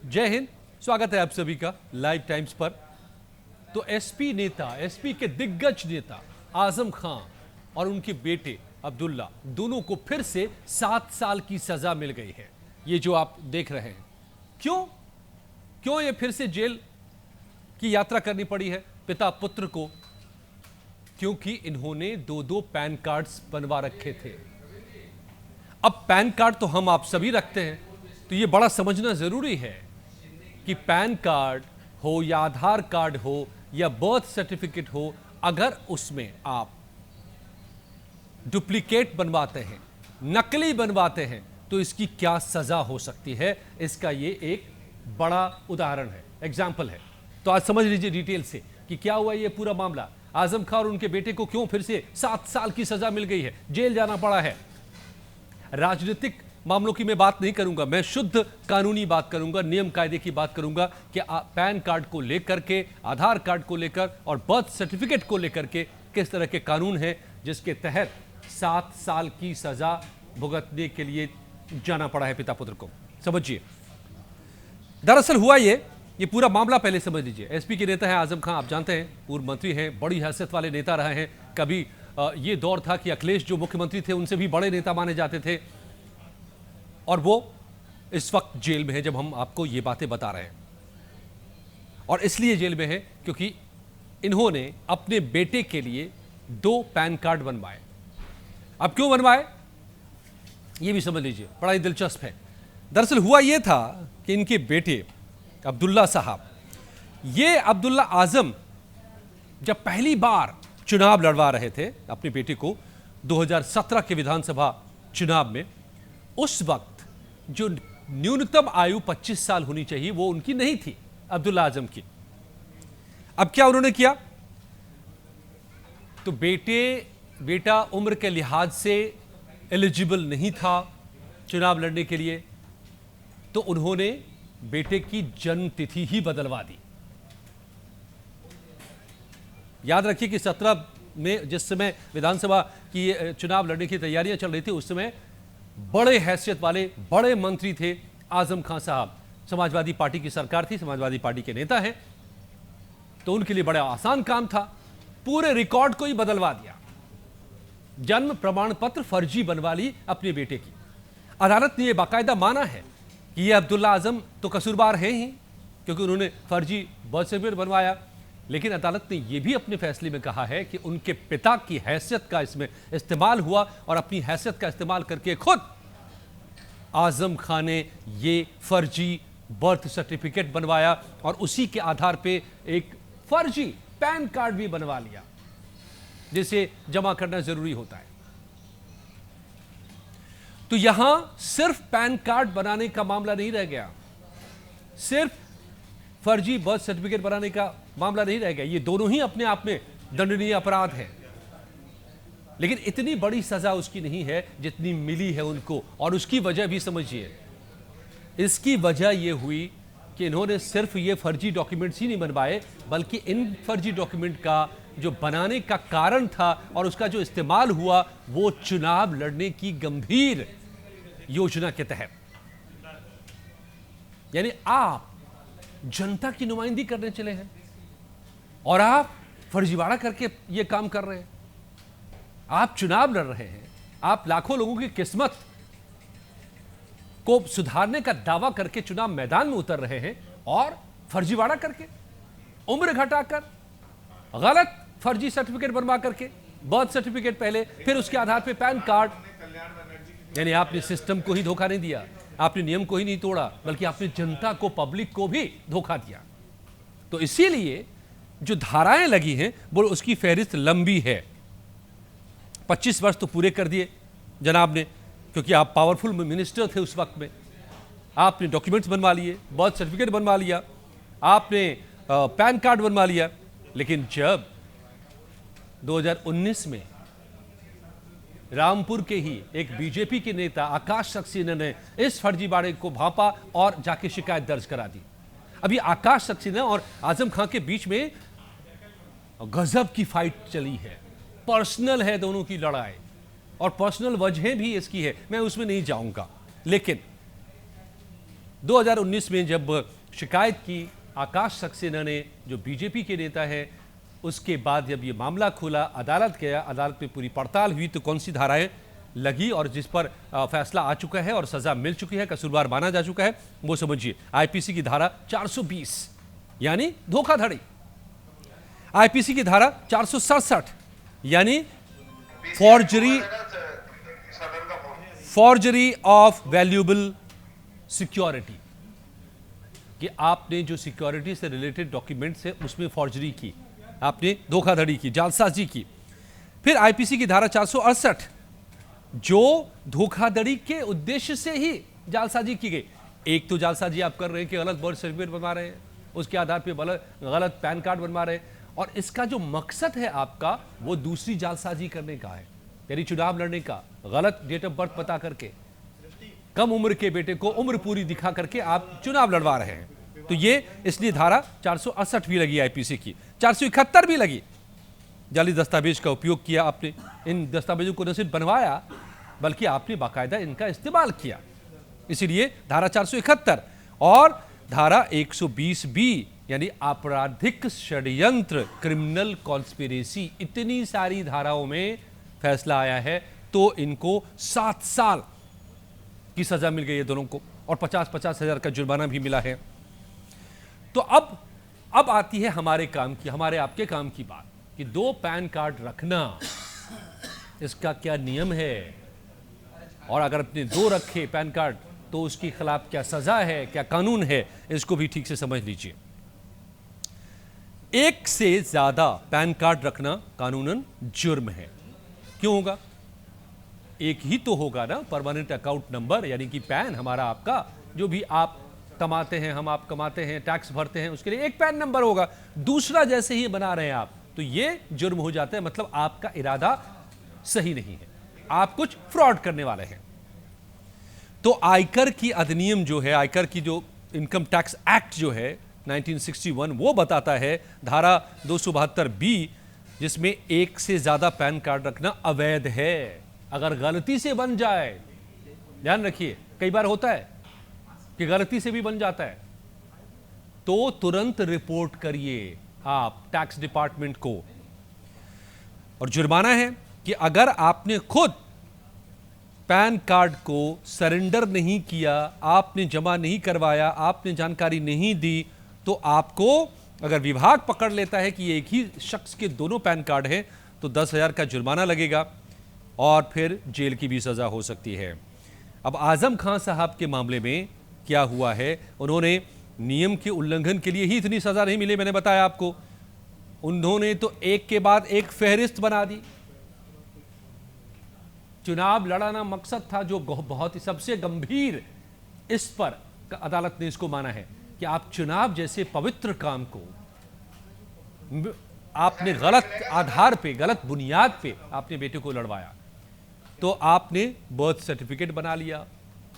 जय हिंद। स्वागत है आप सभी का लाइव टाइम्स पर। तो एसपी के दिग्गज नेता आजम खान और उनके बेटे अब्दुल्ला दोनों को फिर से 7 साल की सजा मिल गई है। ये जो आप देख रहे हैं, क्यों ये फिर से जेल की यात्रा करनी पड़ी है पिता पुत्र को? क्योंकि इन्होंने दो पैन कार्ड्स बनवा रखे थे। अब पैन कार्ड तो हम आप सभी रखते हैं, तो ये बड़ा समझना जरूरी है कि पैन कार्ड हो या आधार कार्ड हो या बर्थ सर्टिफिकेट हो, अगर उसमें आप डुप्लीकेट बनवाते हैं, नकली बनवाते हैं, तो इसकी क्या सजा हो सकती है, इसका ये एक बड़ा उदाहरण है, एग्जाम्पल है। तो आज समझ लीजिए डिटेल से कि क्या हुआ ये पूरा मामला। आजम खान और उनके बेटे को क्यों फिर से 7 साल की सजा मिल गई है, जेल जाना पड़ा है। राजनीतिक मामलों की मैं बात नहीं करूंगा, मैं शुद्ध कानूनी बात करूंगा, नियम कायदे की बात करूंगा कि पैन कार्ड को लेकर के, आधार कार्ड को लेकर और बर्थ सर्टिफिकेट को लेकर के किस तरह के कानून हैं जिसके तहत 7 साल की सजा भुगतने के लिए जाना पड़ा है पिता पुत्र को। समझिए, दरअसल हुआ ये पूरा मामला पहले समझ लीजिए। एसपी के नेता है आजम खान, आप जानते हैं, पूर्व मंत्री हैं, बड़ी हैसियत वाले नेता रहे हैं। कभी ये दौर था कि अखिलेश जो मुख्यमंत्री थे उनसे भी बड़े नेता माने जाते थे, और वो इस वक्त जेल में है जब हम आपको ये बातें बता रहे हैं। और इसलिए जेल में है क्योंकि इन्होंने अपने बेटे के लिए 2 पैन कार्ड बनवाए। अब क्यों बनवाए ये भी समझ लीजिए, बड़ा ही दिलचस्प है। दरअसल हुआ ये था कि इनके बेटे अब्दुल्ला साहब, ये अब्दुल्ला आजम जब पहली बार चुनाव लड़वा रहे थे अपने बेटे को 2017 के विधानसभा चुनाव में, उस वक्त जो न्यूनतम आयु 25 साल होनी चाहिए वो उनकी नहीं थी, अब्दुल्ला आजम की। अब क्या उन्होंने किया, तो बेटा उम्र के लिहाज से एलिजिबल नहीं था चुनाव लड़ने के लिए, तो उन्होंने बेटे की जन्म तिथि ही बदलवा दी। याद रखिए कि 17 में जिस समय विधानसभा की चुनाव लड़ने की तैयारियां चल रही थी, उस समय बड़े हैसियत वाले बड़े मंत्री थे आजम खान साहब। समाजवादी पार्टी की सरकार थी, समाजवादी पार्टी के नेता हैं, तो उनके लिए बड़ा आसान काम था, पूरे रिकॉर्ड को ही बदलवा दिया। जन्म प्रमाण पत्र फर्जी बनवा ली अपने बेटे की। अदालत ने यह बाकायदा माना है कि ये अब्दुल्ला आजम तो कसूरवार हैं ही, क्योंकि उन्होंने फर्जी बर्थ सर्टिफिकेट बनवाया। लेकिन अदालत ने यह भी अपने फैसले में कहा है कि उनके पिता की हैसियत का इसमें इस्तेमाल हुआ, और अपनी हैसियत का इस्तेमाल करके खुद आजम खान ने ये फर्जी बर्थ सर्टिफिकेट बनवाया और उसी के आधार पे एक फर्जी पैन कार्ड भी बनवा लिया, जिसे जमा करना जरूरी होता है। तो यहां सिर्फ पैन कार्ड बनाने का मामला नहीं रह गया, सिर्फ फर्जी बर्थ सर्टिफिकेट बनाने का मामला नहीं रह गया, ये दोनों ही अपने आप में दंडनीय अपराध है। लेकिन इतनी बड़ी सजा उसकी नहीं है जितनी मिली है उनको, और उसकी वजह भी समझिए। इसकी वजह यह हुई कि इन्होंने सिर्फ ये फर्जी डॉक्यूमेंट्स ही नहीं बनवाए, बल्कि इन फर्जी डॉक्यूमेंट का जो बनाने का कारण था और उसका जो इस्तेमाल हुआ, वो चुनाव लड़ने की गंभीर योजना के तहत। यानी आप जनता की नुमाइंदगी करने चले हैं और आप फर्जीवाड़ा करके ये काम कर रहे हैं। आप चुनाव लड़ रहे हैं, आप लाखों लोगों की किस्मत को सुधारने का दावा करके चुनाव मैदान में उतर रहे हैं, और फर्जीवाड़ा करके, उम्र घटाकर, गलत फर्जी सर्टिफिकेट बनवा करके, बर्थ सर्टिफिकेट पहले, फिर उसके आधार पे पैन कार्ड। यानी आपने सिस्टम को ही धोखा नहीं दिया, आपने नियम को ही नहीं तोड़ा, बल्कि आपने जनता को, पब्लिक को भी धोखा दिया। तो इसीलिए जो धाराएं लगी हैं वो उसकी फहरिस्त लंबी है। 25 वर्ष तो पूरे कर दिए जनाब ने, क्योंकि आप पावरफुल मिनिस्टर थे उस वक्त में। आपने डॉक्यूमेंट्स बनवा लिए, बर्थ सर्टिफिकेट बनवा लिया, आपने पैन कार्ड बनवा लिया। लेकिन जब 2019 में रामपुर के ही एक बीजेपी के नेता आकाश सक्सेना ने इस फर्जीवाड़े को भांपा और जाके शिकायत दर्ज करा दी। अभी आकाश सक्सेना और आजम खान के बीच में गजब की फाइट चली है, पर्सनल है दोनों की लड़ाई, और पर्सनल वजहें भी इसकी है, मैं उसमें नहीं जाऊंगा। लेकिन 2019 में जब शिकायत की आकाश सक्सेना ने, जो बीजेपी के नेता है, उसके बाद जब ये मामला खुला, अदालत गया, अदालत में पूरी पड़ताल हुई तो कौन सी धाराएं लगी और जिस पर फैसला आ चुका है और सजा मिल चुकी है, कसूरवार माना जा चुका है, वो समझिए। आईपीसी की धारा 420 यानी धोखाधड़ी, आईपीसी की धारा 467 यानी फॉर्जरी ऑफ वैल्यूएबल सिक्योरिटी, कि आपने जो सिक्योरिटी से रिलेटेड डॉक्यूमेंट्स है उसमें फॉर्जरी की, आपने धोखाधड़ी की, जालसाजी की। फिर आईपीसी की धारा 468 जो धोखाधड़ी के उद्देश्य से ही जालसाजी की गई। एक तो जालसाजी आप कर रहे हैं कि गलत बर्थ सर्टिफिकेट बनवा रहे हैं, उसके आधार पे गलत पैन कार्ड बनवा रहे हैं, और इसका जो मकसद है आपका वो दूसरी जालसाजी करने का है, यानी चुनाव लड़ने का, गलत डेट ऑफ बर्थ पता करके कम उम्र के बेटे को उम्र पूरी दिखा करके आप चुनाव लड़वा रहे हैं। तो ये इसलिए धारा 468 भी लगी आईपीसी की, 471 भी लगी। जाली दस्तावेज का उपयोग किया आपने, इन दस्तावेजों को न सिर्फ बनवाया बल्कि आपने बाकायदा इनका इस्तेमाल किया, इसीलिए धारा 471 और धारा 120 बी यानी आपराधिक षड्यंत्र, क्रिमिनल कॉन्स्पिरेसी, इतनी सारी धाराओं में फैसला आया है। तो इनको 7 साल की सजा मिल गई है दोनों को, और 50-50 हजार का जुर्माना भी मिला है। तो अब आती है हमारे आपके काम की बात कि 2 पैन कार्ड रखना, इसका क्या नियम है, और अगर अपने 2 रखे पैन कार्ड तो उसके खिलाफ क्या सजा है, क्या कानून है, इसको भी ठीक से समझ लीजिए। 1 से ज्यादा पैन कार्ड रखना कानूनन जुर्म है। क्यों होगा? एक ही तो होगा ना परमानेंट अकाउंट नंबर, यानी कि पैन हमारा आपका, जो भी आप कमाते हैं, हम आप कमाते हैं, टैक्स भरते हैं, उसके लिए एक पैन नंबर होगा। दूसरा जैसे ही बना रहे हैं आप तो ये जुर्म हो जाता है, मतलब आपका इरादा सही नहीं है, आप कुछ फ्रॉड करने वाले हैं। तो आयकर की अधिनियम जो है, आयकर की जो इनकम टैक्स एक्ट जो है 1961, वो बताता है धारा 272 बी, जिसमें 1 से ज्यादा पैन कार्ड रखना अवैध है। अगर गलती से बन जाए, ध्यान रखिए, कई बार होता है कि गलती से भी बन जाता है, तो तुरंत रिपोर्ट करिए आप टैक्स डिपार्टमेंट को। और जुर्माना है कि अगर आपने खुद पैन कार्ड को सरेंडर नहीं किया, आपने जमा नहीं करवाया, आपने जानकारी नहीं दी, तो आपको अगर विभाग पकड़ लेता है कि एक ही शख्स के दोनों पैन कार्ड हैं तो 10,000 का जुर्माना लगेगा और फिर जेल की भी सजा हो सकती है। अब आजम खान साहब के मामले में क्या हुआ है, उन्होंने नियम के उल्लंघन के लिए ही इतनी सजा नहीं मिली, मैंने बताया आपको, उन्होंने तो एक के बाद एक फहरिस्त बना दी। चुनाव लड़ाना मकसद था, जो बहुत ही सबसे गंभीर, इस पर अदालत ने इसको माना है कि आप चुनाव जैसे पवित्र काम को आपने गलत आधार पे, गलत बुनियाद पे आपने बेटे को लड़वाया, तो आपने बर्थ सर्टिफिकेट बना लिया,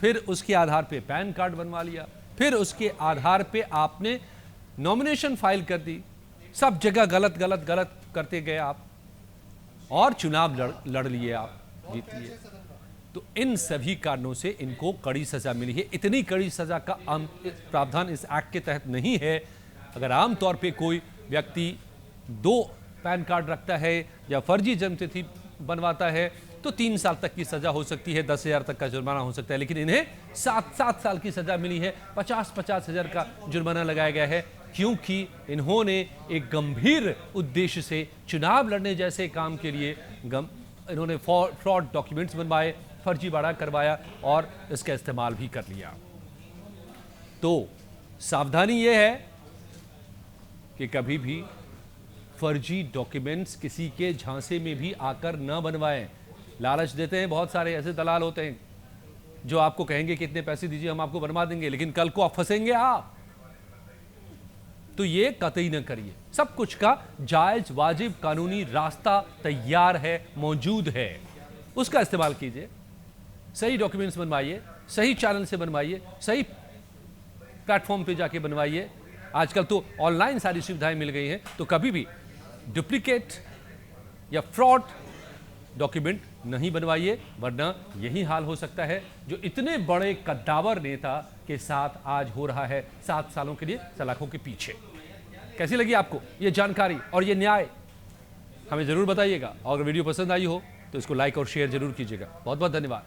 फिर उसके आधार पे पैन कार्ड बनवा लिया, फिर उसके आधार पे आपने नॉमिनेशन फाइल कर दी, सब जगह गलत गलत गलत करते गए आप, और चुनाव लड़ लिए आप, जीत लिए। तो इन सभी कारणों से इनको कड़ी सजा मिली है। इतनी कड़ी सजा का प्रावधान इस एक्ट के तहत नहीं है। अगर आमतौर पे कोई व्यक्ति 2 पैन कार्ड रखता है या फर्जी जन्मतिथि बनवाता है तो 3 साल तक की सजा हो सकती है, 10,000 तक का जुर्माना हो सकता है, लेकिन इन्हें 7 साल की सजा मिली है, 50 हजार का जुर्माना लगाया गया है, क्योंकि इन्होंने एक गंभीर उद्देश्य से चुनाव लड़ने जैसे काम के लिए इन्होंने फ्रॉड डॉक्यूमेंट्स बनवाए, फर्जीवाड़ा करवाया और इसका इस्तेमाल भी कर लिया। तो सावधानी यह है कि कभी भी फर्जी डॉक्यूमेंट्स किसी के झांसे में भी आकर न बनवाएं। लालच देते हैं, बहुत सारे ऐसे दलाल होते हैं जो आपको कहेंगे कि इतने पैसे दीजिए हम आपको बनवा देंगे, लेकिन कल को आप फंसेंगे आप। तो ये कतई न करिए। सब कुछ का जायज वाजिब कानूनी रास्ता तैयार है, मौजूद है, उसका इस्तेमाल कीजिए। सही डॉक्यूमेंट्स बनवाइए, सही चैनल से बनवाइए, सही प्लेटफॉर्म पे जाके बनवाइए। आजकल तो ऑनलाइन सारी सुविधाएं मिल गई हैं, तो कभी भी डुप्लीकेट या फ्रॉड डॉक्यूमेंट नहीं बनवाइए, वरना यही हाल हो सकता है जो इतने बड़े कद्दावर नेता के साथ आज हो रहा है 7 सालों के लिए सलाखों के पीछे। कैसी लगी आपको ये जानकारी और ये न्याय? हमें जरूर बताइएगा, और अगर वीडियो पसंद आई हो तो इसको लाइक और शेयर जरूर कीजिएगा। बहुत बहुत धन्यवाद।